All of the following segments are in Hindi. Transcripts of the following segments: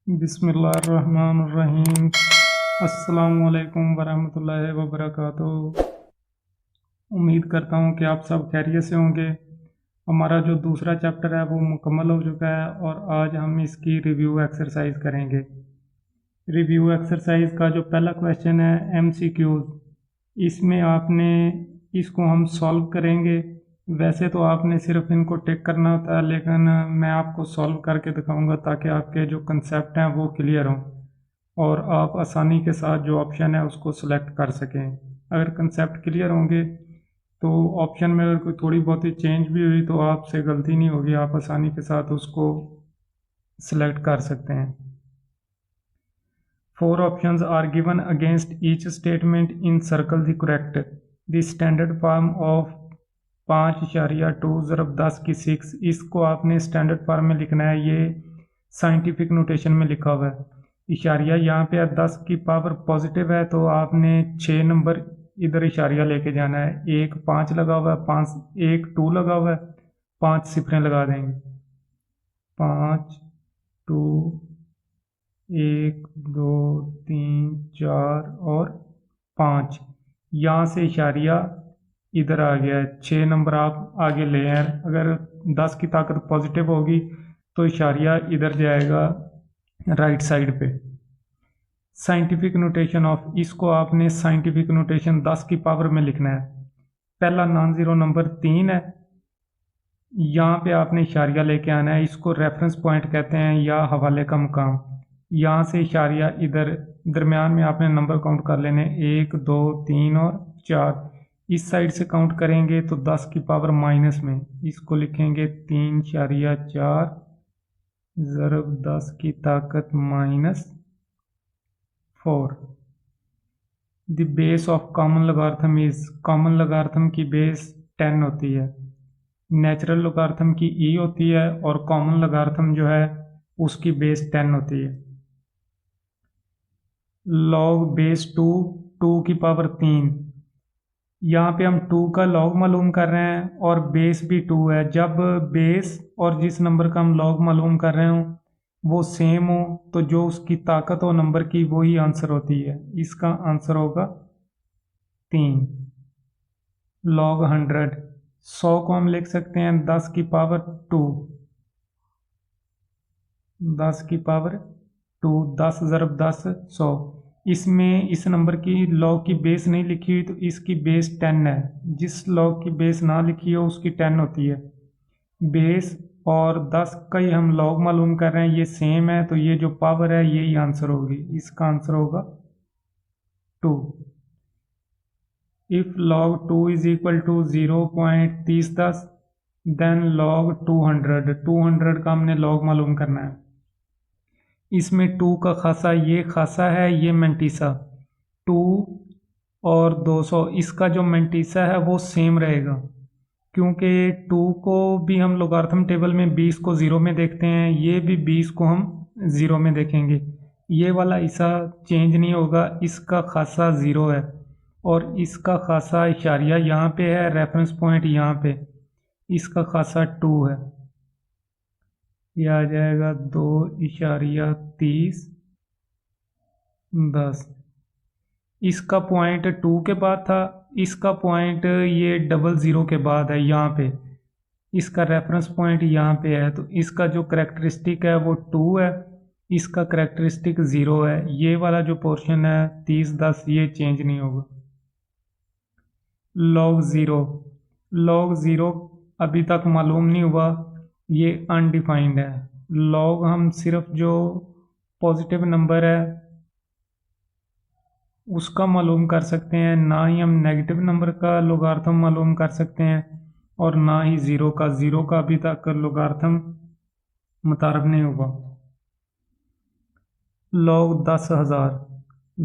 बिस्मिल्लाहिर्रहमानिर्रहीम। अस्सलामुअलैकुम वरहमतुल्लाहि वबरकातुहू। उम्मीद करता हूँ कि आप सब खैरियत से होंगे। हमारा जो दूसरा चैप्टर है वो मुकम्मल हो चुका है और आज हम इसकी रिव्यू एक्सरसाइज करेंगे। रिव्यू एक्सरसाइज का जो पहला क्वेश्चन है MCQs, इसमें आपने इसको हम सॉल्व करेंगे। वैसे तो आपने सिर्फ इनको टिक करना होता है, लेकिन मैं आपको सॉल्व करके दिखाऊंगा ताकि आपके जो कंसेप्ट हैं वो क्लियर हों और आप आसानी के साथ जो ऑप्शन है उसको सिलेक्ट कर सकें। अगर कंसेप्ट क्लियर होंगे तो ऑप्शन में अगर कोई थोड़ी बहुत ही चेंज भी हुई तो आपसे गलती नहीं होगी, आप आसानी के साथ उसको सिलेक्ट कर सकते हैं। 4 options are given against each statement in circle the correct. The standard form of 5.2 ज़रब 10 की 6, इसको आपने स्टैंडर्ड फॉर्म में लिखना है। ये साइंटिफिक नोटेशन में लिखा हुआ है। इशारिया यहाँ पे 10 की पावर पॉजिटिव है तो आपने 6 नंबर इधर इशारिया लेके जाना है। 1 5 लगा हुआ है, 5 1 2 लगा हुआ है, 5 सिफरें लगा देंगे। 5 2 1 2 3 4 और 5। यहाँ से इशारिया इधर आ गया है। 6 नंबर आप आगे ले आए। अगर 10 की ताकत पॉजिटिव होगी तो इशारिया इधर जाएगा राइट साइड पे। साइंटिफिक नोटेशन ऑफ, इसको आपने साइंटिफिक नोटेशन 10 की पावर में लिखना है। पहला नॉन ज़ीरो नंबर 3 है, यहाँ पे आपने इशारिया लेके आना है। इसको रेफरेंस पॉइंट कहते हैं या हवाले का मुकाम। यहाँ से इशारिया इधर दरमियान में आपने नंबर काउंट कर लेने, 1 2 3 और 4। इस साइड से काउंट करेंगे तो 10 की पावर माइनस में, इसको लिखेंगे 3.4 ज़रब 10 की ताकत -4। The base of common logarithm is, common logarithm की बेस 10 होती है। नेचुरल लोगारिथम की ई होती है और कॉमन लोगारिथम जो है उसकी बेस 10 होती है। लॉग बेस 2, 2 की पावर 3। यहाँ पे हम 2 का लॉग मालूम कर रहे हैं और बेस भी 2 है। जब बेस और जिस नंबर का हम लॉग मालूम कर रहे हो वो सेम हो तो जो उसकी ताकत हो नंबर की वही आंसर होती है। इसका आंसर होगा 3। लॉग 100 को हम लिख सकते हैं 10 की पावर 2, 10 की पावर 2, 10 ज़रब 10 100। इसमें इस नंबर की लॉग की बेस नहीं लिखी हुई तो इसकी बेस 10 है। जिस लॉग की बेस ना लिखी हो उसकी 10 होती है। बेस और 10 का ही हम लॉग मालूम कर रहे हैं, ये सेम है तो ये जो पावर है यही आंसर होगी। इसका आंसर होगा 2। If log 2 is equal to 0.3010 then log 200 का हमने लॉग मालूम करना है। इसमें 2 का खासा ये खासा है, ये मेंटीसा 2 और 200, इसका जो मेंटीसा है वो सेम रहेगा क्योंकि 2 को भी हम लोगारिथम टेबल में 20 को 0 में देखते हैं, ये भी 20 को हम 0 में देखेंगे। ये वाला हिस्सा चेंज नहीं होगा, इसका खासा 0 है और इसका खासा इशारिया यहाँ पे है, रेफरेंस पॉइंट यहाँ पे, इसका खासा 2 है। यह आ जाएगा 2.3010। इसका पॉइंट 2 के बाद था, इसका पॉइंट ये 00 के बाद है यहाँ पे। इसका रेफरेंस पॉइंट यहाँ पे है तो इसका जो करेक्टरिस्टिक है वो 2 है, इसका करेक्टरिस्टिक 0 है। ये वाला जो पोर्शन है 3010 ये चेंज नहीं होगा। लॉग 0, लॉग 0 अभी तक मालूम नहीं हुआ, ये अनडिफाइंड है। लॉग हम सिर्फ जो पॉजिटिव नंबर है उसका मालूम कर सकते हैं, ना ही हम नेगेटिव नंबर का लोगारिथम मालूम कर सकते हैं और ना ही 0 का। 0 का अभी तक लोगारिथम मुतारफ नहीं हुआ। लॉग 10,000,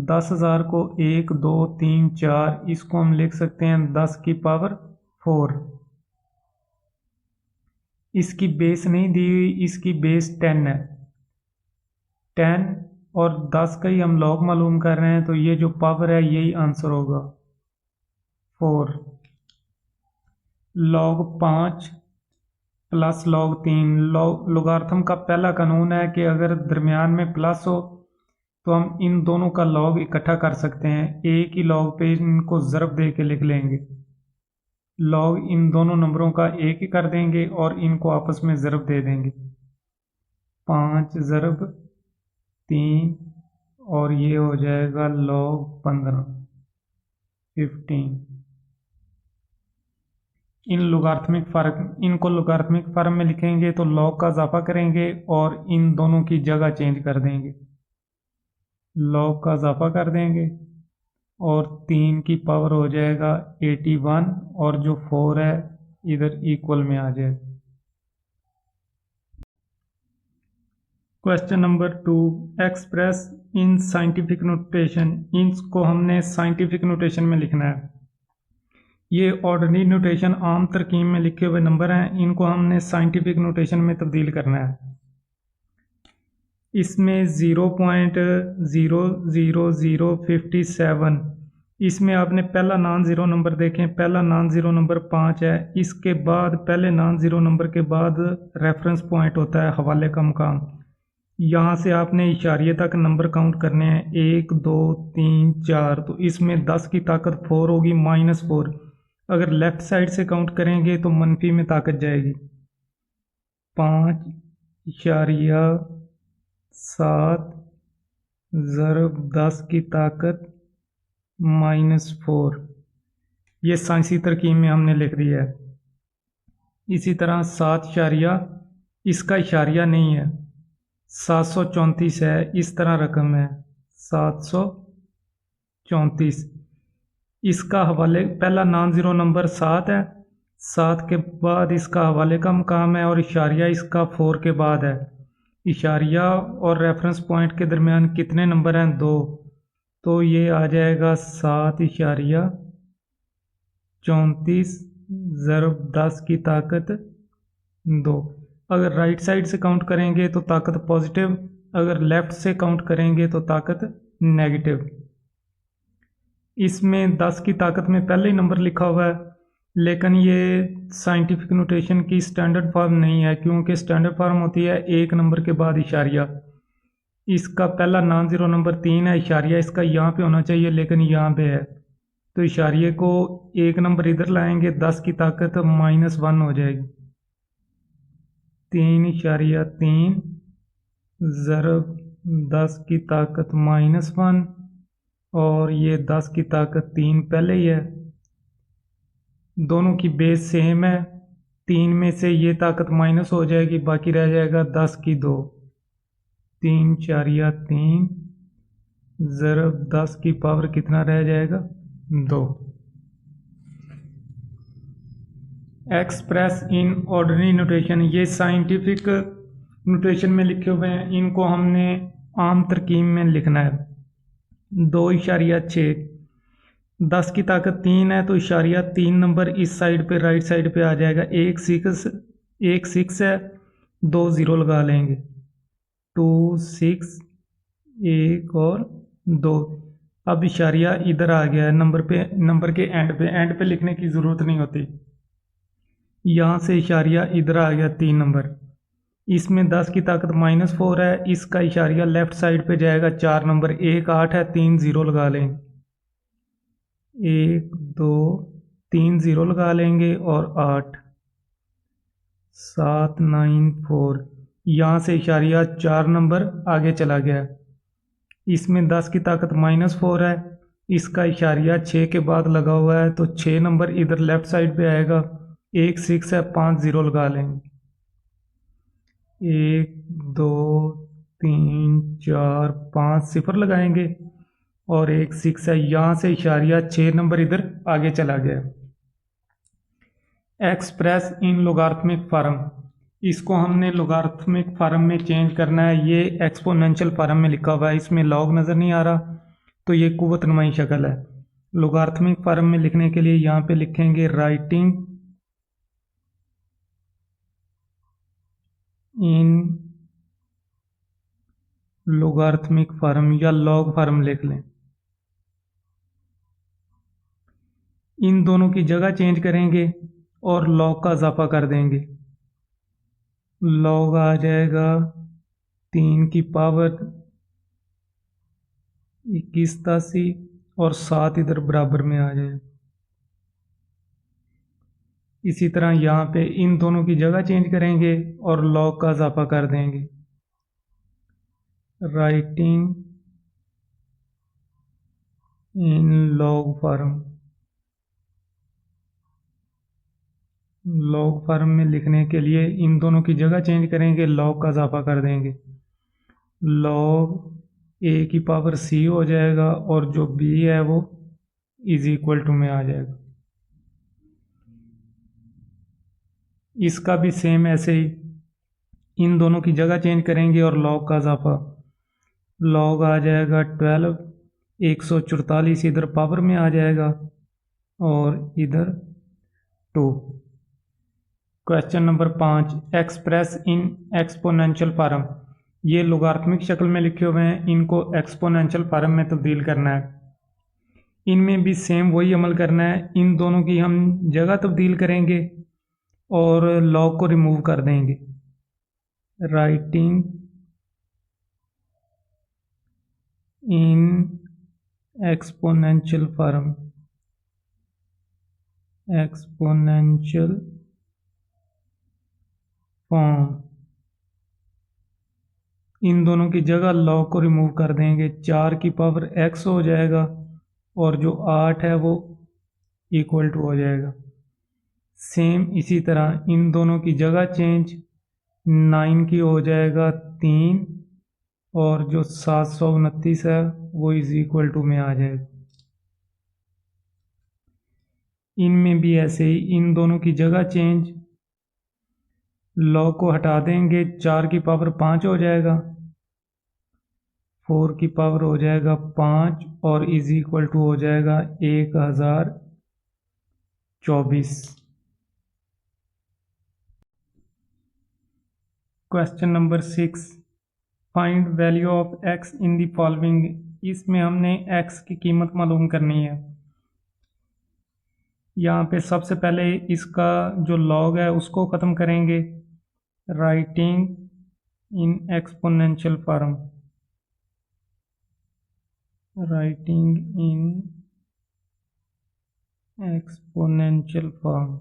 10,000 को 1 2 3 4, इसको हम लिख सकते हैं 10 की पावर 4। इसकी बेस नहीं दी हुई, इसकी बेस 10 है। 10 और 10 का ही हम लॉग मालूम कर रहे हैं तो ये जो पावर है यही आंसर होगा 4। Log 5, plus log 3। लोगार्थम का पहला कानून है कि अगर दरमियान में प्लस हो तो हम इन दोनों का लॉग इकट्ठा कर सकते हैं, एक ही लॉग पे इनको ज़रब दे के लिख लेंगे। लॉग इन दोनों नंबरों का एक ही कर देंगे और इनको आपस में ज़रब दे देंगे। 5 ज़रब 3 और ये हो जाएगा log 15। इनको लोगार्थमिक फॉर्म में लिखेंगे तो log का इजाफा करेंगे और इन दोनों की जगह चेंज कर देंगे। log का इजाफा कर देंगे और 3 की पावर हो जाएगा 81 और जो 4 है इधर इक्वल में आ जाएगा। Question number 2, express in scientific notation. इनको हमने साइंटिफिक नोटेशन में लिखना है। ये ऑर्डिनरी नोटेशन आम तरकीब में लिखे हुए नंबर हैं, इनको हमने साइंटिफिक नोटेशन में तब्दील करना है। इसमें 0.00057, इसमें आपने पहला नॉन ज़ीरो नंबर देखें, पहला नॉन ज़ीरो नंबर 5 है। इसके बाद पहले नॉन ज़ीरो नंबर के बाद रेफरेंस पॉइंट होता है, हवाले का मुकाम। यहाँ से आपने इशारिये तक नंबर काउंट करने हैं, 1 2 3 4। तो इसमें 10 की ताकत 4 होगी, -4। अगर लेफ़्ट साइड से काउंट करेंगे तो मनफी में ताकत जाएगी। 5.7 ज़रब 10 की ताकत -4, ये साइंसी तरकीब में हमने लिख दिया है। इसी तरह 7 इसका इशारिया नहीं है, 734 है, इस तरह रकम है 734। इसका हवाले पहला नॉन ज़ीरो नंबर 7 है, 7 के बाद इसका हवाले का मुकाम है और इशारिया इसका 4 के बाद है। इशारिया और रेफरेंस पॉइंट के दरमियान कितने नंबर हैं? 2। तो ये आ जाएगा 7.34 ज़रब 10 की ताकत 2। अगर राइट साइड से काउंट करेंगे तो ताकत पॉजिटिव, अगर लेफ़्ट से काउंट करेंगे तो ताकत नेगेटिव। इसमें 10 की ताकत में पहले ही नंबर लिखा हुआ है, लेकिन ये साइंटिफिक नोटेशन की स्टैंडर्ड फॉर्म नहीं है, क्योंकि स्टैंडर्ड फॉर्म होती है एक नंबर के बाद इशारिया। इसका पहला नॉन ज़ीरो नंबर 3 है, इशारिया इसका यहाँ पे होना चाहिए लेकिन यहाँ पे है, तो इशारिये को एक नंबर इधर लाएंगे, 10 की ताकत -1 हो जाएगी। 3.3 ज़रब 10 की ताकत -1 और ये 10 की ताकत 3 पहले ही है। दोनों की बेस सेम है, 3 में से ये ताकत माइनस हो जाएगी, बाकी रह जाएगा 10 की 2। 3.3 ज़रब 10 की पावर कितना रह जाएगा? 2। एक्सप्रेस इन ऑर्डिनरी नोटेशन, ये साइंटिफिक नोटेशन में लिखे हुए हैं, इनको हमने आम तरकीब में लिखना है। 2.6, 10 की ताकत 3 है तो इशारिया 3 नंबर इस साइड पे राइट साइड पे आ जाएगा। 1 6 है, 2 ज़ीरो लगा लेंगे, 2 6 1 और 2। अब इशारिया इधर आ गया है नंबर के एंड पे लिखने की ज़रूरत नहीं होती। यहाँ से इशारिया इधर आ गया 3 नंबर। इसमें 10 की ताकत -4 है, इसका इशारिया लेफ़्ट साइड पे जाएगा 4 नंबर, 1 8 है, 3 ज़ीरो लगा लेंगे, 1 2 3 ज़ीरो लगा लेंगे और 8 7 9 4। यहाँ से इशारिया 4 नंबर आगे चला गया। इसमें 10 की ताकत -4 है, इसका इशारिया 6 के बाद लगा हुआ है, तो 6 नंबर इधर लेफ़्ट साइड पे आएगा। 1 6 है, 5 ज़ीरो लगा लेंगे, 1 2 3 4 5 सिफर लगाएंगे और 1 6 है। यहाँ से इशारिया 6 नंबर इधर आगे चला गया। एक्सप्रेस इन लोगार्थमिक फॉर्म, इसको हमने लोगार्थमिक फॉर्म में चेंज करना है। ये एक्सपोनेंशियल फॉर्म में लिखा हुआ है, इसमें लॉग नज़र नहीं आ रहा, तो ये कुव्वत नुमाई शक्ल है। लोगार्थमिक फॉर्म में लिखने के लिए यहाँ पे लिखेंगे राइटिंग इन लोगार्थमिक फॉर्म या लॉग फॉर्म लिख लें। इन दोनों की जगह चेंज करेंगे और लॉग का इजाफा कर देंगे। लॉग आ जाएगा 3 की पावर 81 और 7 इधर बराबर में आ जाएगा। इसी तरह यहाँ पे इन दोनों की जगह चेंज करेंगे और लॉग का इजाफा कर देंगे। राइटिंग इन लॉग फॉर्म, लॉग फॉर्म में लिखने के लिए इन दोनों की जगह चेंज करेंगे, लॉग का इजाफा कर देंगे। लॉग ए की पावर सी हो जाएगा और जो बी है वो इज इक्वल टू में आ जाएगा। इसका भी सेम ऐसे ही इन दोनों की जगह चेंज करेंगे और लॉग का इजाफा। लॉग आ जाएगा 12, 144 इधर पावर में आ जाएगा और इधर 2। Question number 5, express in exponential form. ये लोगारिथमिक शक्ल में लिखे हुए हैं, इनको एक्सपोनेंशियल फॉर्म में तब्दील करना है। इनमें भी सेम वही अमल करना है, इन दोनों की हम जगह तब्दील करेंगे और लॉग को रिमूव कर देंगे। Writing in exponential form, exponential form, इन दोनों की जगह लॉग को रिमूव कर देंगे। 4 की पावर x हो जाएगा और जो 8 है वो इक्वल टू हो जाएगा। सेम इसी तरह इन दोनों की जगह चेंज, 9 की हो जाएगा 3 और जो 729 है वो इज इक्वल टू में आ जाएगा। इनमें भी ऐसे ही इन दोनों की जगह चेंज, लॉग को हटा देंगे, 4 की पावर 5 हो जाएगा, 4 की पावर हो जाएगा 5 और इज इक्वल टू हो जाएगा 1024। Question number 6, find value of x in the following. इसमें हमने x की कीमत मालूम करनी है। यहाँ पे सबसे पहले इसका जो लॉग है उसको ख़त्म करेंगे। Writing in exponential form, writing in exponential form,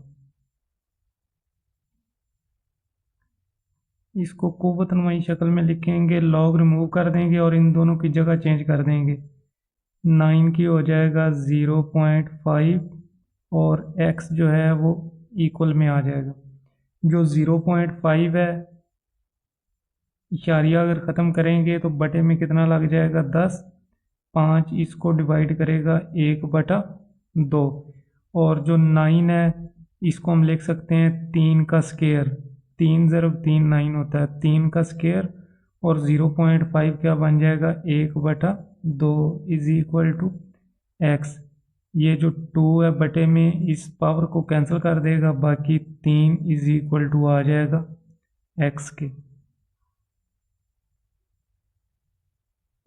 इसको कुव्वतनुमाई शक्ल में लिखेंगे, लॉग रिमूव कर देंगे और इन दोनों की जगह चेंज कर देंगे। 9 की हो जाएगा 0.5 और x जो है वो इक्वल में आ जाएगा। जो 0.5 है, इशारिया अगर ख़त्म करेंगे तो बटे में कितना लग जाएगा 10, 5 इसको डिवाइड करेगा 1/2 और जो 9 है इसको हम लिख सकते हैं 3 का स्केयर, 3 ज़रब 3 9 होता है, 3 का स्केयर और 0.5 क्या बन जाएगा 1/2 इज इक्वल टू x। ये जो 2 है बटे में इस पावर को कैंसिल कर देगा, बाकी 3 इज इक्वल टू आ जाएगा x के।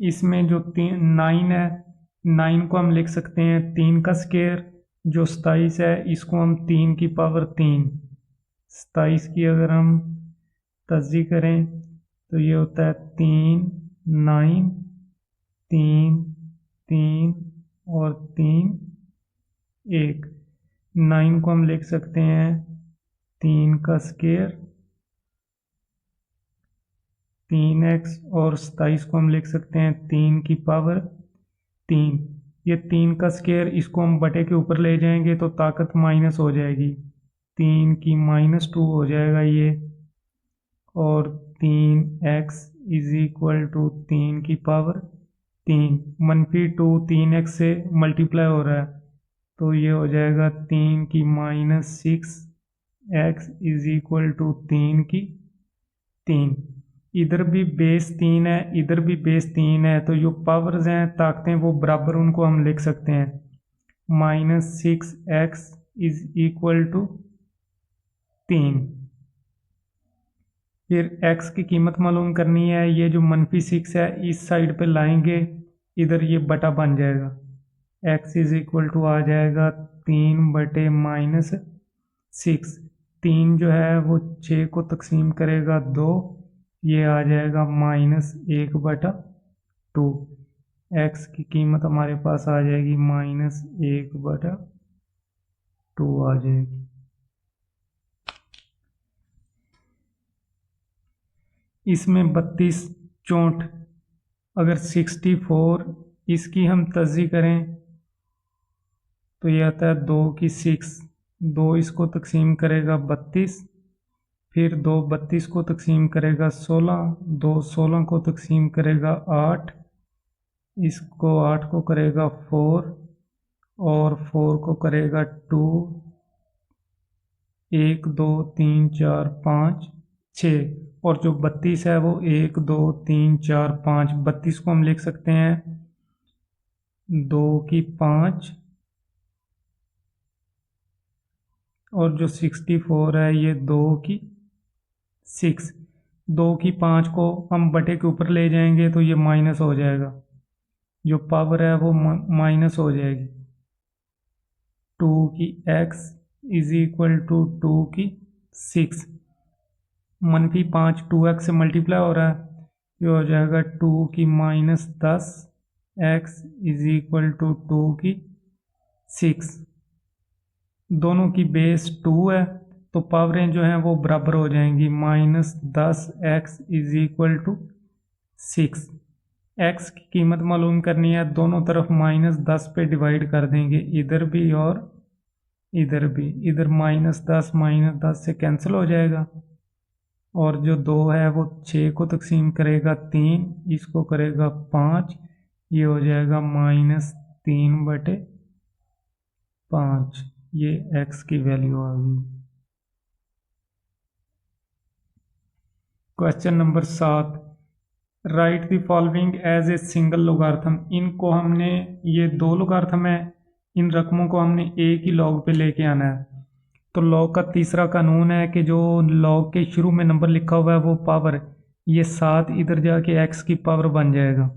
इसमें जो 9 है, 9 को हम लिख सकते हैं 3 का स्केयर, जो 27 है इसको हम 3 की पावर 3, 27 की अगर हम तस्दी करें तो ये होता है 3 9 3 3 और 3 1। 9 को हम लिख सकते हैं 3 का स्केयर 3x और 27 को हम लिख सकते हैं 3 की पावर 3। ये 3 का स्केयर इसको हम बटे के ऊपर ले जाएंगे तो ताकत माइनस हो जाएगी, 3 की -2 हो जाएगा ये, और 3x इज इक्वल टू 3 की पावर 3, -2 3x से मल्टीप्लाई हो रहा है तो ये हो जाएगा 3 की -6, x इज इक्वल टू 3 की 3। इधर भी बेस 3 है, इधर भी बेस 3 है, तो जो पावर्स हैं ताकतें वो बराबर, उनको हम लिख सकते हैं -6x इज इक्वल टू 3। फिर x की कीमत मालूम करनी है, ये जो -6 है इस साइड पे लाएंगे, इधर ये बटा बन जाएगा, x इज इक्वल टू आ जाएगा 3/-6। 3 जो है वो 6 को तकसीम करेगा 2, ये आ जाएगा -1/2। x की कीमत हमारे पास आ जाएगी -1/2 आ जाएगी। इसमें 32 चौंठ अगर 64 इसकी हम तज़ी करें तो ये आता है 2 की 6, 2 इसको तकसीम करेगा 32, फिर 2 32 को तकसीम करेगा 16, 2 16 को तकसीम करेगा 8, इसको 8 को करेगा 4 और 4 को करेगा 2, 1 2 3 4 5 6, और जो 32 है वो 1 2 3 4 5, 32 को हम लिख सकते हैं 2 की 5, और जो 64 है ये 2 की 6। 2 की 5 को हम बटे के ऊपर ले जाएंगे तो ये माइनस हो जाएगा, जो पावर है वो माइनस हो जाएगी। 2 की x इज इक्वल टू 2 की 6, -5 2x से मल्टीप्लाई हो रहा है, ये हो जाएगा 2 की -10 x इज इक्वल टू 2 की 6। दोनों की बेस 2 है तो पावरें जो हैं वो बराबर हो जाएंगी, -10 x is equal to 6। x की कीमत मालूम करनी है, दोनों तरफ -10 पे डिवाइड कर देंगे, इधर भी और इधर भी। इधर -10 से कैंसिल हो जाएगा, और जो 2 है वो 6 को तकसीम करेगा 3, इसको करेगा 5, ये हो जाएगा -3/5। ये x की वैल्यू आ गई। Question number 7, write the following as a single logarithm. इनको हमने, ये 2 लोगार्थम है, इन रकमों को हमने एक ही लॉग पे लेके आना है। तो लॉग का तीसरा कानून है कि जो लॉग के शुरू में नंबर लिखा हुआ है वो पावर, ये 7 इधर जाके x की पावर बन जाएगा,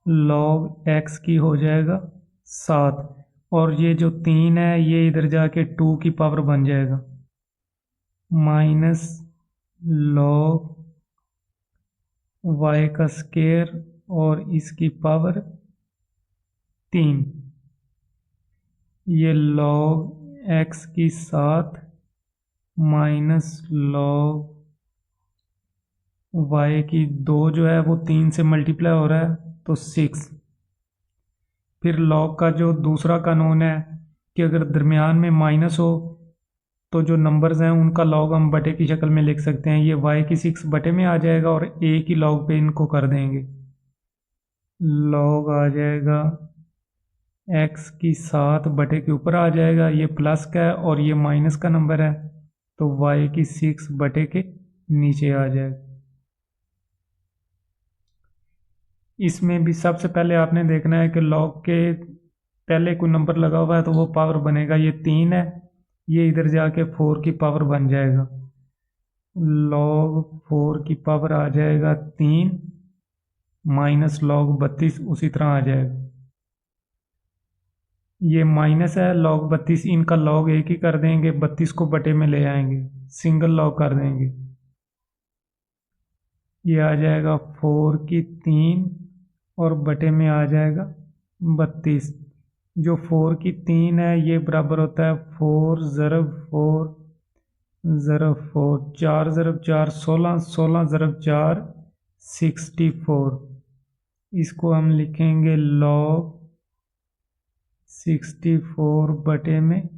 लॉग x की हो जाएगा 7, और ये जो 3 है ये इधर जाके 2 की पावर बन जाएगा, माइनस लॉग y का स्क्वायर और इसकी पावर 3, ये लॉग x की 7 माइनस लॉग y की 2 जो है वो 3 से मल्टीप्लाई हो रहा है तो 6। फिर लॉग का जो दूसरा कानून है कि अगर दरमियान में माइनस हो तो जो नंबर्स हैं उनका लॉग हम बटे की शक्ल में लिख सकते हैं, ये y की 6 बटे में आ जाएगा और एक ही लॉग पे इनको कर देंगे, लॉग आ जाएगा x की 7 बटे के ऊपर आ जाएगा, ये प्लस का है और ये माइनस का नंबर है तो y की 6 बटे के नीचे आ जाएगा। इसमें भी सबसे पहले आपने देखना है कि लॉग के पहले कोई नंबर लगा हुआ है तो वो पावर बनेगा, ये 3 है, ये इधर जाके 4 की पावर बन जाएगा, लॉग 4 की पावर आ जाएगा 3 माइनस लॉग 32 उसी तरह आ जाएगा। ये माइनस है लॉग 32, इनका लॉग एक ही कर देंगे, 32 को बटे में ले आएंगे, सिंगल लॉग कर देंगे, ये आ जाएगा 4 की 3 और बटे में आ जाएगा 32। जो 4 की 3 है ये बराबर होता है 4 ज़रब 4 ज़रब 4, 4 ज़रब 4 16, 16 ज़रब 4 64। इसको हम लिखेंगे लॉग 64 बटे में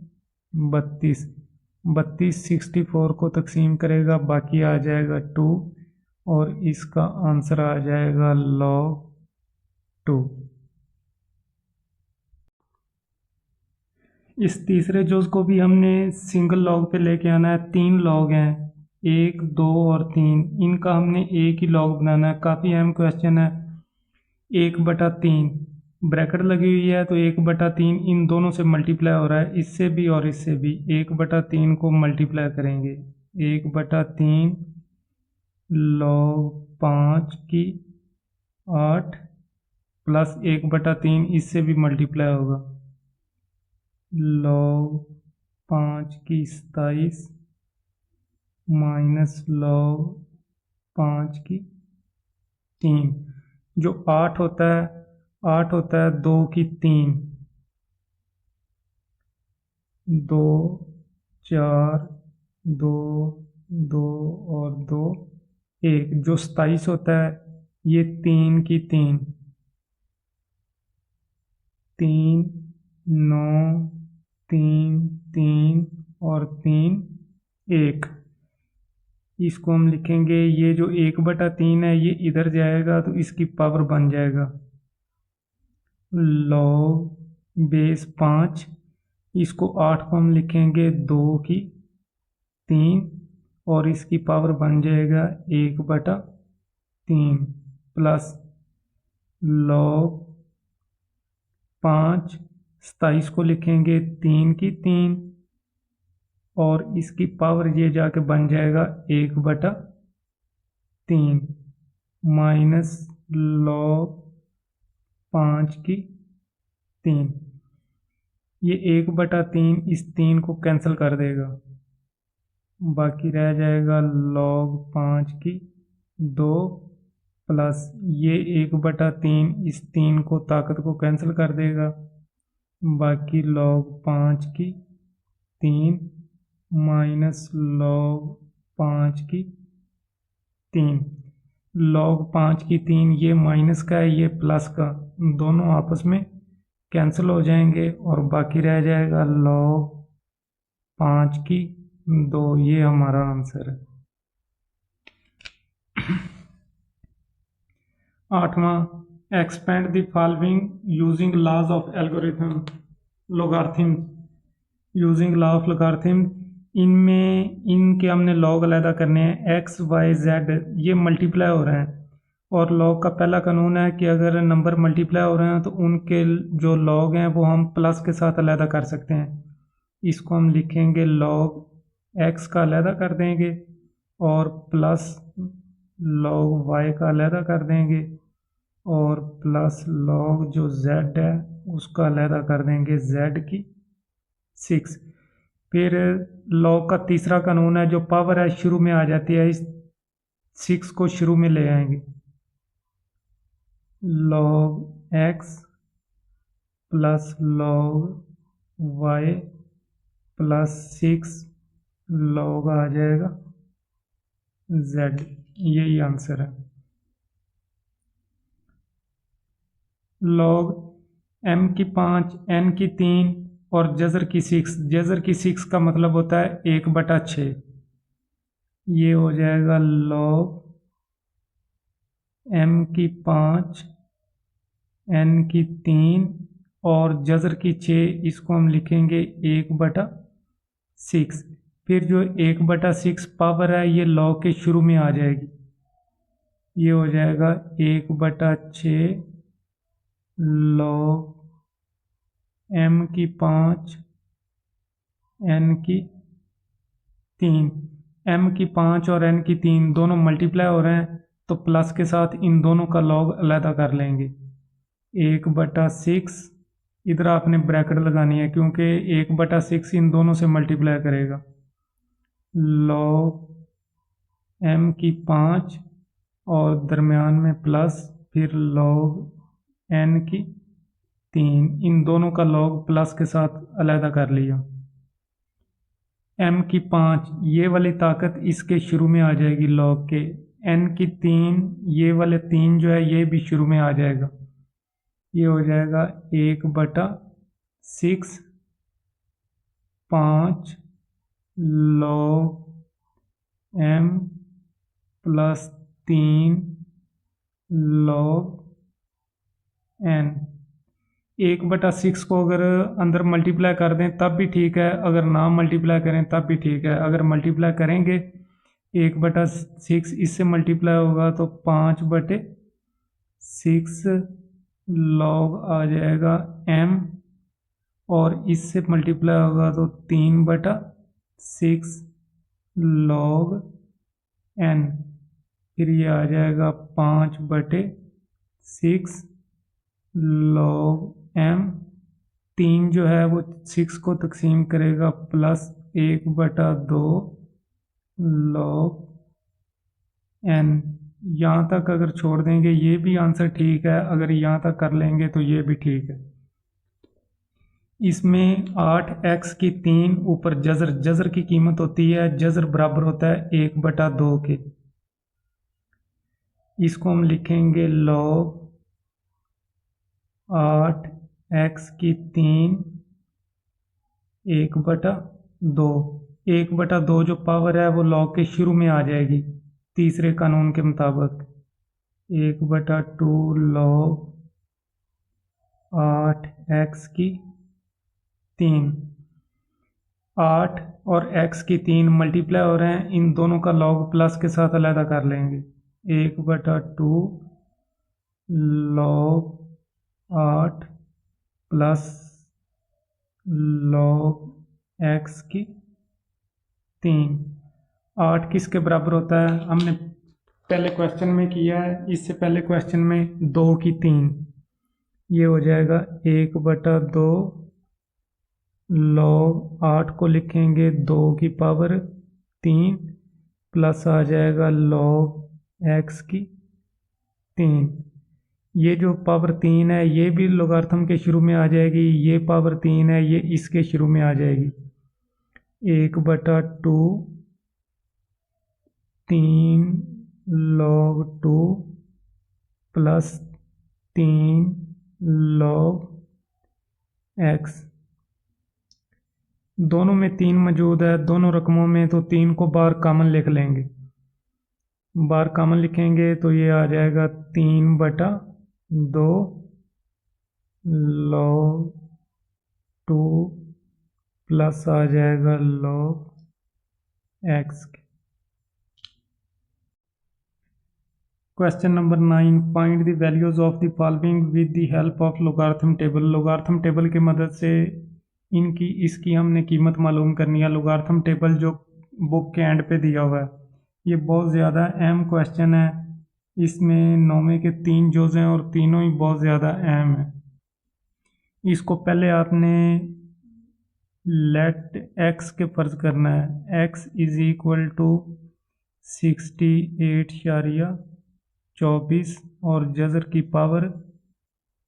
32। 32 64 को तकसीम करेगा, बाकी आ जाएगा 2 और इसका आंसर आ जाएगा लॉग 2। इस तीसरे जोज को भी हमने सिंगल लॉग पे लेके आना है। 3 लॉग हैं, 1 2 और 3, इनका हमने एक ही लॉग बनाना है। काफ़ी अहम क्वेश्चन है। 1/3 ब्रैकेट लगी हुई है तो 1/3 इन दोनों से मल्टीप्लाई हो रहा है, इससे भी और इससे भी। 1/3 को मल्टीप्लाई करेंगे, 1/3 लॉग 5 की 8 प्लस 1/3 इससे भी मल्टीप्लाई होगा, लॉग 5/27 माइनस log 5/3। जो 8 होता है 2/3, 2 4 2 2 और 2 1। जो 27 होता है ये 3/3, 3 9 3 3 और 3 1। इसको हम लिखेंगे, ये जो 1/3 है ये इधर जाएगा तो इसकी पावर बन जाएगा log बेस 5। इसको 8 को हम लिखेंगे 2/3 और इसकी पावर बन जाएगा 1/3 प्लस log 5। 27 को लिखेंगे 3/3 और इसकी पावर ये जाके बन जाएगा 1/3 माइनस log 5/3। ये 1/3 इस 3 को कैंसिल कर देगा, बाकी रह जाएगा log 5/2 प्लस ये 1/3 इस 3 को ताकत को कैंसिल कर देगा, बाकी log 5/3 माइनस log 5/3। log 5/3 ये माइनस का है ये प्लस का, दोनों आपस में कैंसिल हो जाएंगे और बाकी रह जाएगा log 5/2। ये हमारा आंसर है। 8वां, expand the following using laws of algorithm logarithm. Using law of logarithm, इनके हमने लॉग अलहदा करने हैं। x y z ये मल्टीप्लाई हो रहे हैं और लॉग का पहला कानून है कि अगर नंबर मल्टीप्लाई हो रहे हैं तो उनके जो लॉग हैं वो हम प्लस के साथ अलहदा कर सकते हैं। इसको हम लिखेंगे log x का अलहदा कर देंगे और प्लस log y का अलहदा कर देंगे और प्लस log जो z है उसका अलहदा कर देंगे z/6। फिर log का तीसरा कानून है, जो पावर है शुरू में आ जाती है, इस 6 को शुरू में ले आएंगे। log x plus log y plus 6 log आ जाएगा z। यही आंसर है। log m/5 n/3 और जज़र की 6। जज़र की 6 का मतलब होता है 1/6। ये हो जाएगा log m/5 n/3 और जज़र की 6, इसको हम लिखेंगे 1/6। फिर जो 1/6 पावर है ये log के शुरू में आ जाएगी, ये हो जाएगा 1/6 log m/5 n/3। m/5 और n/3 दोनों मल्टीप्लाई हो रहे हैं तो प्लस के साथ इन दोनों का log अलहदा कर लेंगे। 1/6 इधर आपने ब्रैकेट लगानी है क्योंकि 1/6 इन दोनों से मल्टीप्लाई करेगा। log m/5 और दरमियान में प्लस, फिर log n/3, इन दोनों का log प्लस के साथ अलहदा कर लिया। m/5 ये वाली ताकत इसके शुरू में आ जाएगी log के। n/3 ये वाले 3 जो है ये भी शुरू में आ जाएगा, ये हो जाएगा 1/6 5 log m plus 3 log n। 1/6 को अगर अंदर मल्टीप्लाई कर दें तब भी ठीक है, अगर ना मल्टीप्लाई करें तब भी ठीक है। अगर मल्टीप्लाई करेंगे 1/6 इससे मल्टीप्लाई होगा तो 5/6 log आ जाएगा m और इससे मल्टीप्लाई होगा तो 3/6 log n। फिर ये आ जाएगा 5/6 log m 3 जो है वो 6 को तकसीम करेगा +1/2 log n। यहाँ तक अगर छोड़ देंगे ये भी आंसर ठीक है, अगर यहाँ तक कर लेंगे तो ये भी ठीक है। इसमें 8x की 3 ऊपर जज़र की कीमत होती है, जज़र बराबर होता है 1/2 के। इसको हम लिखेंगे log 8x की 3 1/2। 1/2 जो पावर है वो log के शुरू में आ जाएगी तीसरे कानून के मुताबिक। 1/2 log 8x की 3। 8 और x की 3 मल्टीप्लाई हो रहे हैं, इन दोनों का log प्लस के साथ अलहदा कर लेंगे। 1/2 log 8 प्लस log x की 3। 8 किसके बराबर होता है? हमने पहले क्वेश्चन में किया है, इससे पहले क्वेश्चन में 2 की 3। ये हो जाएगा 1/2 log 8 को लिखेंगे 2 की पावर 3 प्लस आ जाएगा log x की 3। ये जो पावर 3 है ये भी लोगार्थम के शुरू में आ जाएगी, ये पावर 3 है ये इसके शुरू में आ जाएगी। 1/2 3 log 2 प्लस 3 log x। दोनों में 3 मौजूद है दोनों रकमों में, तो 3 को बाहर कॉमन लिख लेंगे। बाहर कॉमन लिखेंगे तो ये आ जाएगा 3/2 log 2 प्लस आ जाएगा log x। Question number 9, find the values of the following with the help of logarithm table. Logarithm table की मदद से इसकी हमने कीमत मालूम करनी है। लोगार्थम टेबल जो बुक के एंड पे दिया हुआ है, ये बहुत ज़्यादा अहम क्वेश्चन है। इसमें 9वें के 3 जोज़ हैं और तीनों ही बहुत ज़्यादा अहम हैं। इसको पहले आपने लेट x के फ़र्ज़ करना है। x इज़ इक्वल टू 68.24 और जज़र की पावर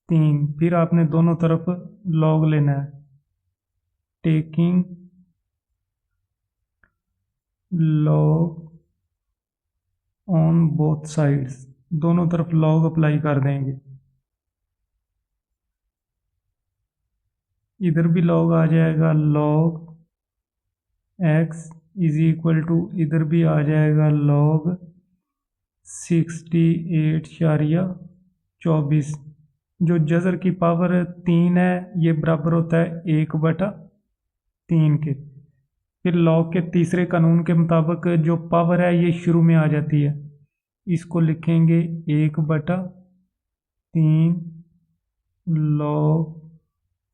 3। फिर आपने दोनों तरफ लॉग लेना है। Taking log on both sides, दोनों तरफ लॉग अप्लाई कर देंगे। इधर भी लॉग आ जाएगा, log x is equal to इधर भी आ जाएगा लॉग 68.24। जो जज़र की पावर 3 है ये बराबर होता है 1/3 के। फिर लॉग के तीसरे कानून के मुताबिक जो पावर है ये शुरू में आ जाती है, इसको लिखेंगे 1/3 log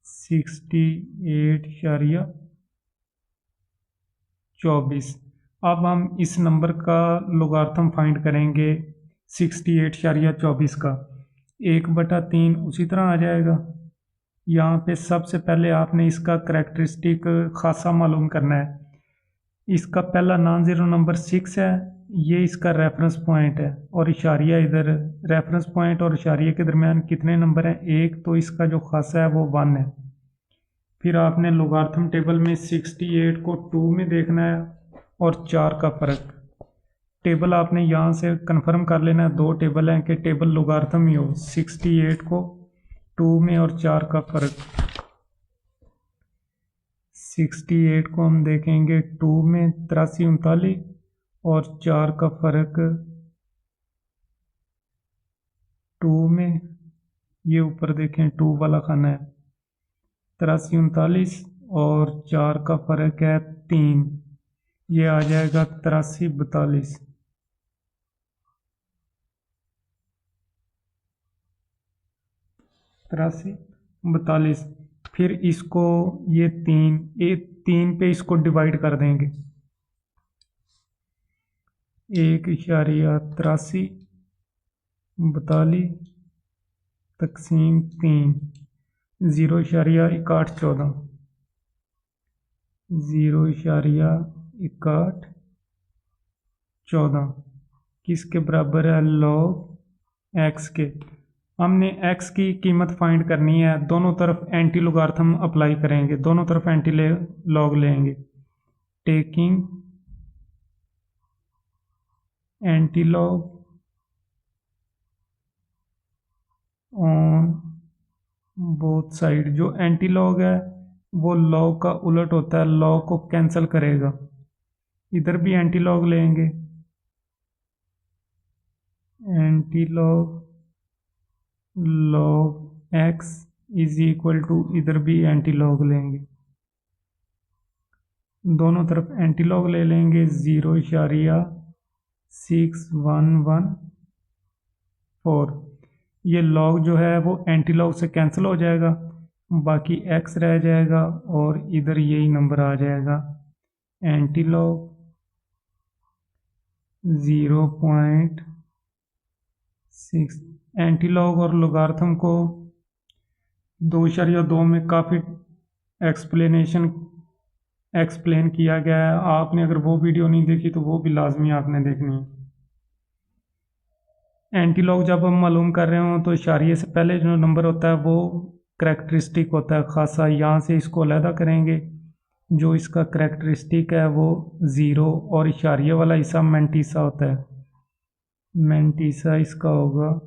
68.24। अब हम इस नंबर का लोगार्थम फाइंड करेंगे 68.24 का। 1/3 उसी तरह आ जाएगा। यहाँ पे सबसे पहले आपने इसका करैक्टरिस्टिक खासा मालूम करना है। इसका पहला नॉन ज़ीरो नंबर 6 है, ये इसका रेफरेंस पॉइंट है और इशारिया इधर। रेफरेंस पॉइंट और इशारिया के दरमियान कितने नंबर हैं? 1, तो इसका जो खासा है वो 1 है। फिर आपने लोगार्थम टेबल में 68 को 2 में देखना है और 4 का फ़र्क। टेबल आपने यहाँ से कंफर्म कर लेना है, 2 टेबल हैं कि टेबल लोगार्थम ही हो। 68 को 2 में और 4 का फ़र्क। 68 को हम देखेंगे 2 में 83 39 और 4 का फ़र्क 2 में, ये ऊपर देखें 2 वाला खाना है, 83 39 और 4 का फ़र्क है 3, ये आ जाएगा 83 42। 83 42। फिर इसको ये 3 पे इसको डिवाइड कर देंगे। 1.83 42 तकसीम 3, 0.6114, 0.6114 किसके बराबर है? लॉग एक्स के। हमने एक्स की कीमत फाइंड करनी है, दोनों तरफ एंटी लॉगरिथम अप्लाई करेंगे, दोनों तरफ एंटी लॉग लेंगे। Taking anti log on both side. जो एंटी लॉग है वो लॉग का उलट होता है, लॉग को कैंसिल करेगा। इधर भी एंटी लॉग लेंगे, anti log log X is equal to, इधर भी एंटी लॉग लेंगे, दोनों तरफ एंटी लॉग ले लेंगे। 0.6114, ये लॉग जो है वो एंटी लॉग से कैंसिल हो जाएगा, बाकी एक्स रह जाएगा और इधर यही नंबर आ जाएगा। Anti log 0.6। एंटी लॉग और लॉगरिथम को 2.2 में काफ़ी एक्सप्लेन किया गया है। आपने अगर वो वीडियो नहीं देखी तो वो भी लाजमी आपने देखनी है। एंटी लॉग जब हम मालूम कर रहे हो तो इशारिये से पहले जो नंबर होता है वो करैक्टरिस्टिक होता है खासा, यहाँ से इसको अलहदा करेंगे। जो इसका करैक्टरिस्टिक है वो 0 और इशारिये वाला हिस्सा मैंटीसा होता है, मैंटीसा इसका होगा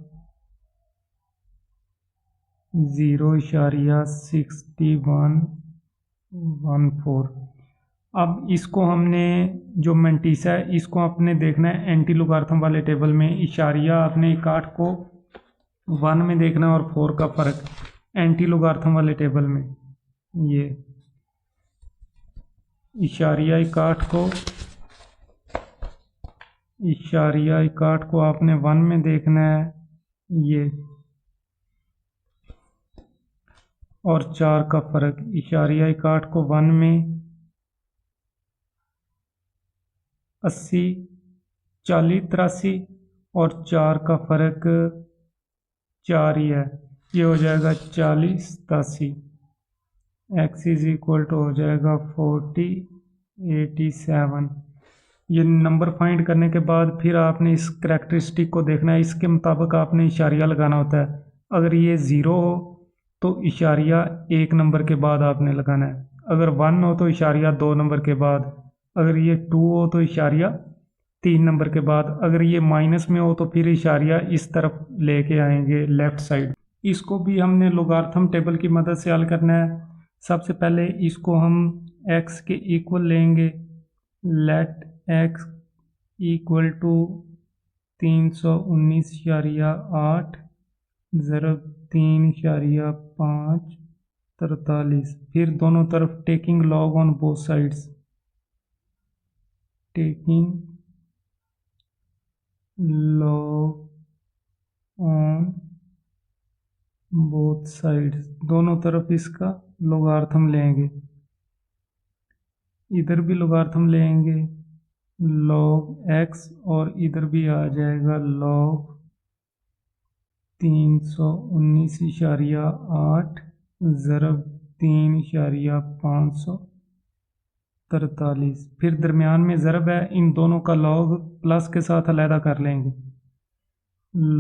0.6114। अब इसको हमने, जो मैंटीसा है इसको आपने देखना है एंटी लॉगरिथम वाले टेबल में। इशारिया आपने 61 को 1 में देखना है और 4 का फ़र्क एंटी लॉगरिथम वाले टेबल में। ये इशारिया 61 को आपने 1 में देखना है, ये, और 4 का फ़र्क। इशारिया 61 को 1 में 80, 40, 83 और 4 का फ़र्क 4 ही है, ये हो जाएगा 40, 87। एक्स इज इक्वल टू हो जाएगा 40, 87। ये नंबर फाइंड करने के बाद फिर आपने इस करैक्टरिस्टिक को देखना है, इसके मुताबिक आपने इशारिया लगाना होता है। अगर ये 0 हो तो इशारिया 1 नंबर के बाद आपने लगाना है, अगर 1 हो तो इशारिया 2 नंबर के बाद, अगर ये 2 हो तो इशारिया 3 नंबर के बाद, अगर ये माइनस में हो तो फिर इशारिया इस तरफ लेके आएंगे लेफ़्ट साइड। इसको भी हमने लॉगरिथम टेबल की मदद से हल करना है। सबसे पहले इसको हम x के इक्वल लेंगे। लेट x इक्वल टू 319.8 ज़रब 3.543। फिर दोनों तरफ taking log on both sides, taking log on both sides, दोनों तरफ इसका लॉगरिथम लेंगे, इधर भी लॉगरिथम लेंगे लॉग x और इधर भी आ जाएगा लॉग 319.8 ज़रब 3.543। फिर दरमियान में ज़रब है, इन दोनों का लॉग प्लस के साथ अलहदा कर लेंगे।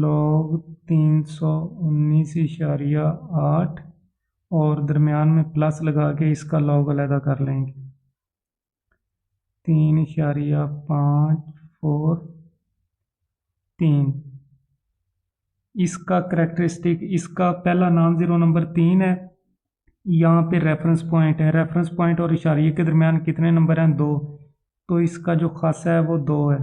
लॉग 319.8 और दरमियान में प्लस लगा के इसका लॉग अलहदा कर लेंगे। 3.543। इसका करैक्टरिस्टिक, इसका पहला नॉन ज़ीरो नंबर 3 है, यहाँ पे रेफरेंस पॉइंट है, रेफरेंस पॉइंट और इशारिये के दरमियान कितने नंबर हैं? 2, तो इसका जो खासा है वो 2 है।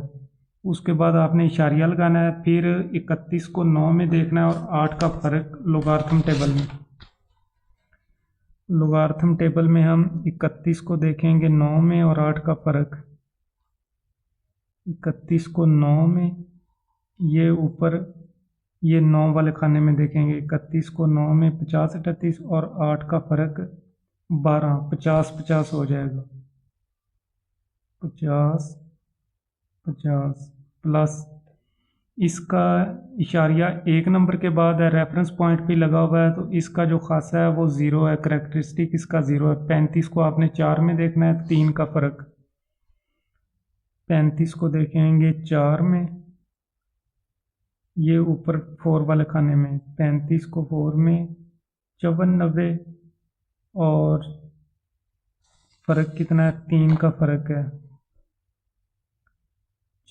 उसके बाद आपने इशारिया लगाना है, फिर 31 को 9 में देखना है और 8 का फ़र्क लॉगरिथम टेबल में। लॉगरिथम टेबल में हम 31 को देखेंगे 9 में और 8 का फ़र्क। 31 को 9 में, ये ऊपर ये 9 वाले खाने में देखेंगे। 31 को 9 में 50, 38 और 8 का फ़र्क 12, 50, 50 हो जाएगा। 50, 50 प्लस इसका इशारिया 1 नंबर के बाद है, रेफरेंस पॉइंट पे लगा हुआ है, तो इसका जो खासा है वो 0 है, करेक्टरिस्टिक इसका 0 है। 35 को आपने 4 में देखना है, 3 का फ़र्क। 35 को देखेंगे 4 में, ये ऊपर 4 वाले खाने में। 35 को 4 में 54, और फ़र्क कितना है, 3 का फ़र्क है।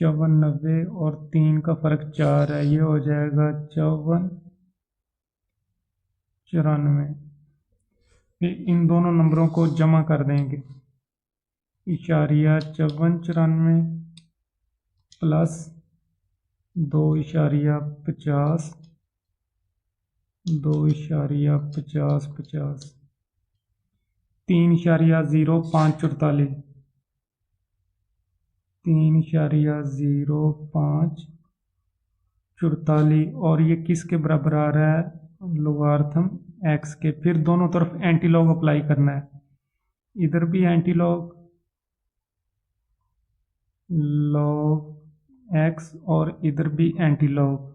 54 और 3 का फ़र्क 4 है, ये हो जाएगा 54, 94। फिर इन दोनों नंबरों को जमा कर देंगे, इशारिया 54, 94 प्लस 2,50, 2,50, 50, 3,0, 5, 44, 3,05, 44, और ये किसके बराबर आ रहा है, लोगार्थम एक्स के। फिर दोनों तरफ एंटी लॉग अप्लाई करना है, इधर भी एंटी लॉग एक्स और इधर भी एंटी लॉग।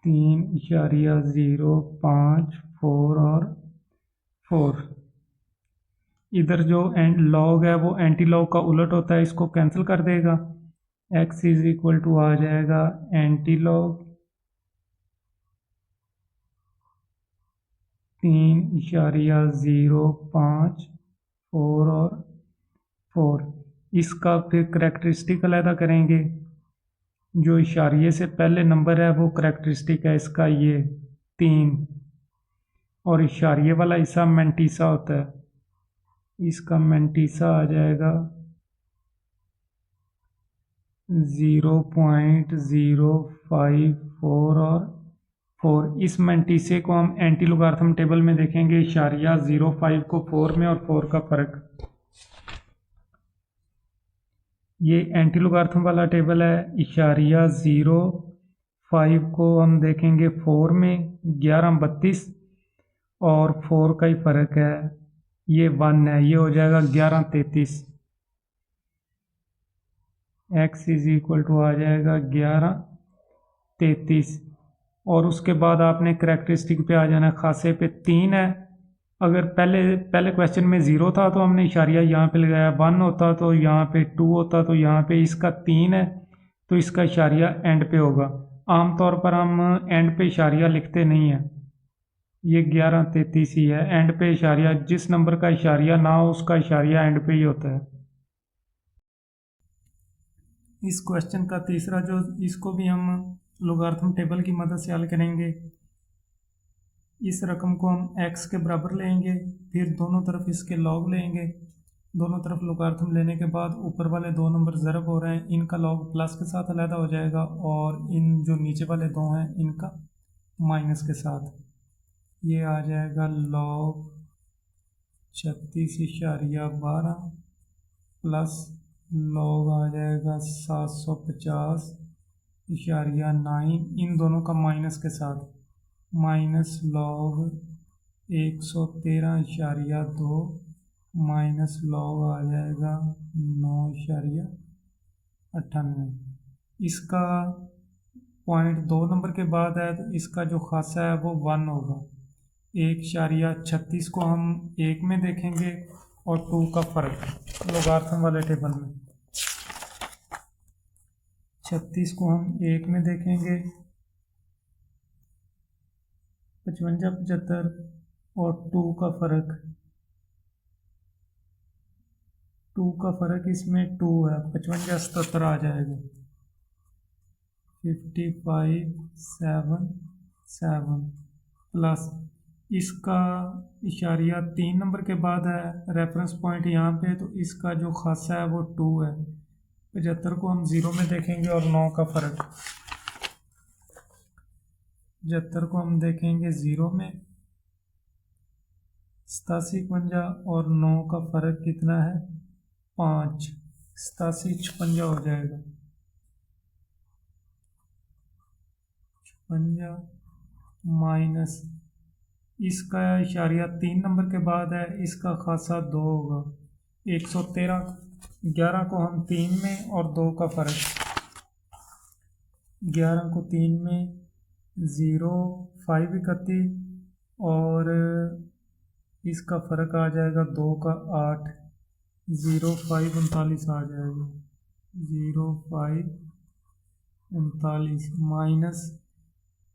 3,05, 4 और 4। इधर जो लॉग है वो एंटी लॉग का उलट होता है, इसको कैंसिल कर देगा। x इज इक्वल टू आ जाएगा एंटी लॉग 3,05, 4 और 4। इसका फिर करेक्टरिस्टिक अलहदा करेंगे। जो इशारिये से पहले नंबर है वो करेक्टरिस्टिक है इसका, ये 3, और इशारिये वाला हिस्सा मेंटीसा होता है, इसका मेंटीसा आ जाएगा 0.054 और 4। इस मेंटीसे को हम एंटी लोगारिथम टेबल में देखेंगे, इशारिया 0.5 को 4 में और 4 का फ़र्क। ये एंटी लोगारिथम वाला टेबल है। इशारिया 0.5 को हम देखेंगे 4 में, 11, 32, और 4 का ही फ़र्क है, ये 1 है, ये हो जाएगा 11, 33। x इज इक्वल टू आ जाएगा 11, 33। और उसके बाद आपने करेक्टरिस्टिक पे आ जाना है, खासे पे 3 है। अगर पहले क्वेश्चन में 0 था तो हमने इशारिया यहाँ पे लगाया, 1 होता तो यहाँ पे, 2 होता तो यहाँ पे, इसका 3 है तो इसका इशारिया एंड पे होगा। आमतौर पर हम एंड पे इशारिया लिखते नहीं हैं, ये 11, 33 ही है। एंड पे इशारिया, जिस नंबर का इशारिया ना हो उसका इशारिया एंड पे ही होता है। इस क्वेश्चन का तीसरा जो, इसको भी हम लोगारिथम टेबल की मदद से हल करेंगे। इस रकम को हम x के बराबर लेंगे, फिर दोनों तरफ इसके लॉग लेंगे। दोनों तरफ लोगारिथम लेने के बाद ऊपर वाले दो नंबर ज़रब हो रहे हैं, इनका लॉग प्लस के साथ अलहदा हो जाएगा, और इन जो नीचे वाले दो हैं इनका माइनस के साथ। ये आ जाएगा लॉग 36.12 प्लस लॉग आ जाएगा 750.9, इन दोनों का माइनस के साथ, माइनस लॉग 113.2 माइनस लॉग आ जाएगा 9.98। इसका पॉइंट 2 नंबर के बाद है तो इसका जो खासा है वो 1 होगा। 1.36 को हम 1 में देखेंगे और 2 का फ़र्क लोगारिथम वाले टेबल में। 36 को हम 1 में देखेंगे, 55, 75 और 2 का फ़र्क, 2 का फ़र्क इसमें 2 है, 55, 77 आ जाएगा, 55, 7, 7 प्लस इसका इशारिया 3 नंबर के बाद है, रेफरेंस पॉइंट यहाँ पे, तो इसका जो खासा है वो 2 है। 75 को हम 0 में देखेंगे और 9 का फ़र्क, 75 को हम देखेंगे 0 में, 87, 51 और 9 का फ़र्क कितना है, 5, 87, 56 हो जाएगा, 56 माइनस इसका इशारिया 3 नंबर के बाद है, इसका खासा 2 होगा, 113 11 को हम 3 में और 2 का फ़र्क, 11 को 3 में 0 5 31 और इसका फ़र्क आ जाएगा 2 का 8, 0 5 39 आ जाएगा, 0 5 39 माइनस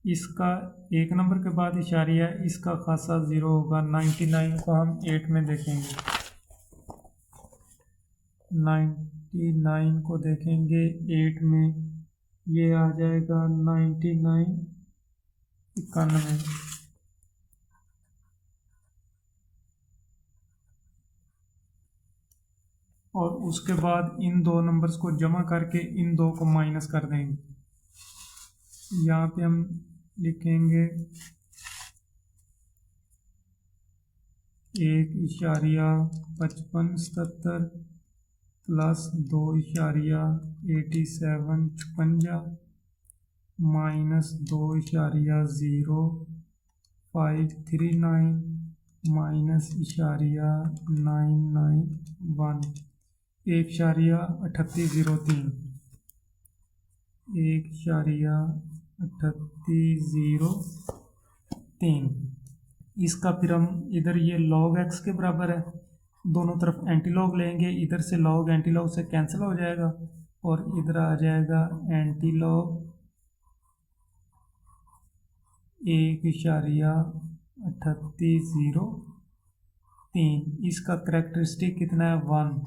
इसका 1 नंबर के बाद इशारिया, इसका खासा 0 होगा। 99 को हम 8 में देखेंगे, 99 को देखेंगे 8 में, ये आ जाएगा 99 91। और उसके बाद इन दो नंबर्स को जमा करके इन दो को माइनस कर देंगे। यहाँ पे हम लिखेंगे 1.5577 प्लस 2.8756 माइनस 2.0539 माइनस 991, 1.3803, 1.3803। इसका फिर हम इधर ये log x के बराबर है, दोनों तरफ एंटी लॉग लेंगे, इधर से log एंटी लॉग से कैंसिल हो जाएगा और इधर आ जाएगा एंटी लॉग 1.3803। इसका करेक्टरिस्टिक कितना है 1,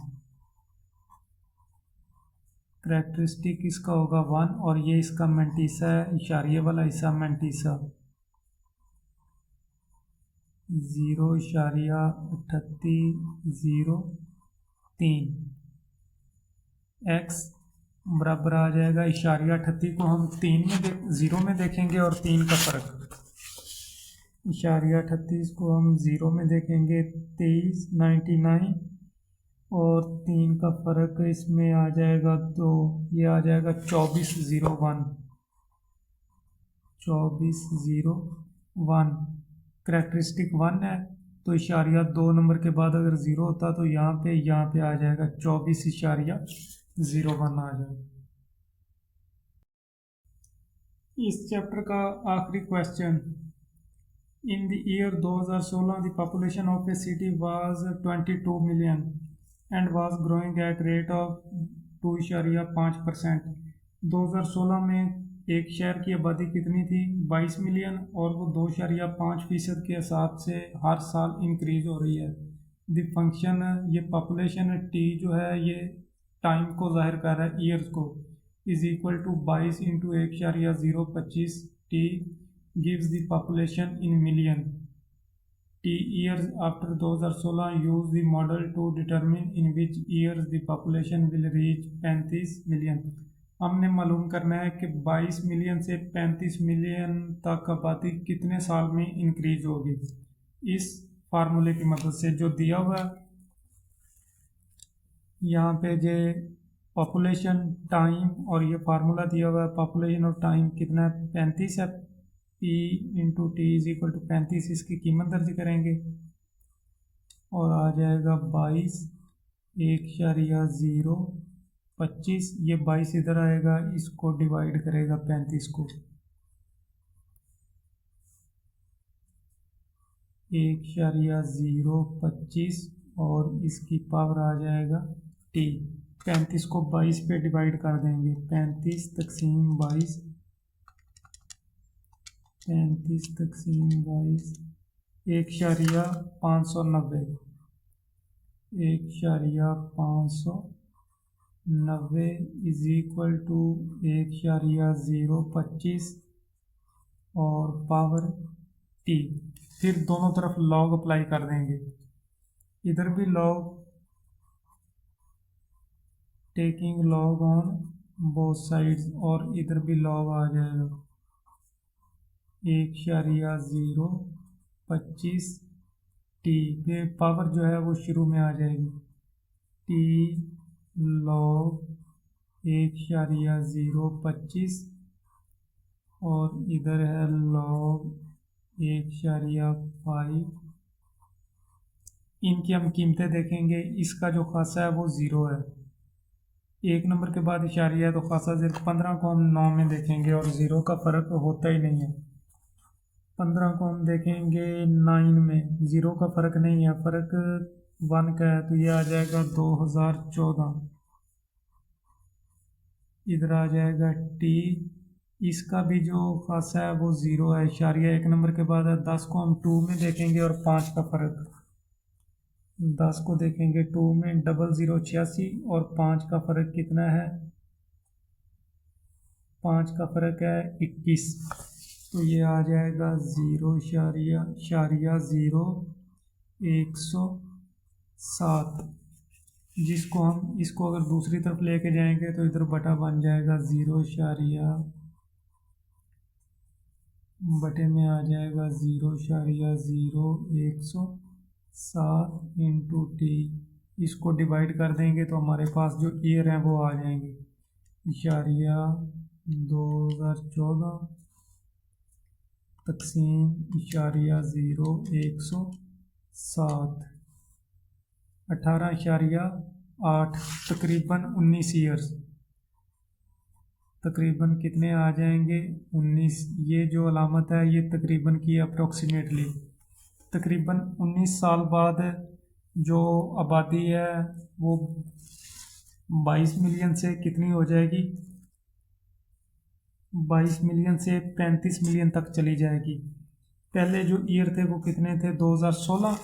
करेक्टरिस्टिक इसका होगा 1 और ये इसका मैंटीसा है, इशारिये वाला हिस्सा मैंटीसा 0.3803। x बराबर आ जाएगा इशारिया 38 को हम 3 में 0 में देखेंगे और 3 का फ़र्क, इशारिया 38 को हम 0 में देखेंगे 2399 और 3 का फ़र्क इसमें आ जाएगा, तो ये आ जाएगा 2401, 2401। करेक्टरिस्टिक 1 है तो इशारिया 2 नंबर के बाद अगर 0 होता तो यहाँ पे आ जाएगा 24.01 आ जाएगा। इस चैप्टर का आखिरी question, in the year 2016 the population of A city was 22 million and was growing at rate of 2.5%। 2016 में एक शहर की आबादी कितनी थी 22 मिलियन और वो 2.5% के हिसाब से हर साल इंक्रीज हो रही है। द फंक्शन ये पॉपुलेशन टी जो है ये टाइम को जाहिर कर रहा है, ईयर्स को, is equal to 22 into 1.025 T gives the population in million. T years after 2016 use the model to determine in which years the population will reach 35 million. हमने मालूम करना है कि 22 मिलियन से 35 मिलियन तक आबादी कितने साल में इंक्रीज होगी। इस फार्मूले की मदद से जो दिया हुआ है यहाँ पे जो पॉपुलेशन टाइम और ये फार्मूला दिया हुआ है, पॉपुलेशन और टाइम कितना है 35 है, P into T is equal to 35, इसकी कीमत दर्ज करेंगे और आ जाएगा 22 1.025, ये 22 इधर आएगा, इसको डिवाइड करेगा 35 को, 1.025 और इसकी पावर आ जाएगा टी। 35 को 22 पे डिवाइड कर देंगे, 35 तकसीम 22, 35 तकसीम 22, 1.590, 1.590 इज इक्वल टू 1.025 और पावर टी। फिर दोनों तरफ लॉग अप्लाई कर देंगे, इधर भी log, taking log on both sides और इधर भी लॉग आ जाएगा 1.025 टी, फिर पावर जो है वो शुरू में आ जाएगी टी लॉग 1.025 और इधर है लॉग 1.5। इनकी हम कीमतें देखेंगे, इसका जो खासा है वो 0 है, एक नंबर के बाद इशारिया है तो खासा ज़ेर 15 को हम 9 में देखेंगे और ज़ीरो का फ़र्क होता ही नहीं है। 15 को हम देखेंगे 9 में, ज़ीरो का फ़र्क नहीं है, फ़र्क 1 का है, तो ये आ जाएगा 2014। इधर आ जाएगा टी, इसका भी जो खासा है वो ज़ीरो है, इशारिया एक नंबर के बाद है। 10 को हम 2 में देखेंगे और 5 का फ़र्क, 10 को देखेंगे 2 में, 0086 और 5 का फ़र्क कितना है, 5 का फ़र्क है 21, तो ये आ जाएगा 0,0,107, जिसको हम इसको अगर दूसरी तरफ लेके जाएंगे तो इधर बटा बन जाएगा 0, बटे में आ जाएगा 0,0107 इंटू टी। इसको डिवाइड कर देंगे तो हमारे पास जो ईयर हैं वो आ जाएंगे, इशारिया 2014 तकसीम इशारिया 0,107, 18,8, तकरीबन 19 ईयर्स, तकरीबन कितने आ जाएंगे 19। ये जो अलामत है ये तकरीबन की अप्रोक्सीमेटली, तकरीबन 19 साल बाद जो आबादी है वो 22 मिलियन से कितनी हो जाएगी, 22 मिलियन से 35 मिलियन तक चली जाएगी। पहले जो ईयर थे वो कितने थे, 2016,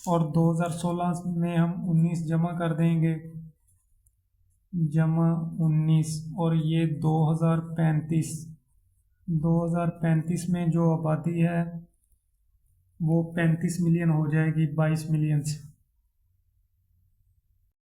और 2016 में हम 19 जमा कर देंगे, जमा 19, और ये 2035 में जो आबादी है वो 35 मिलियन हो जाएगी 22 मिलियन से।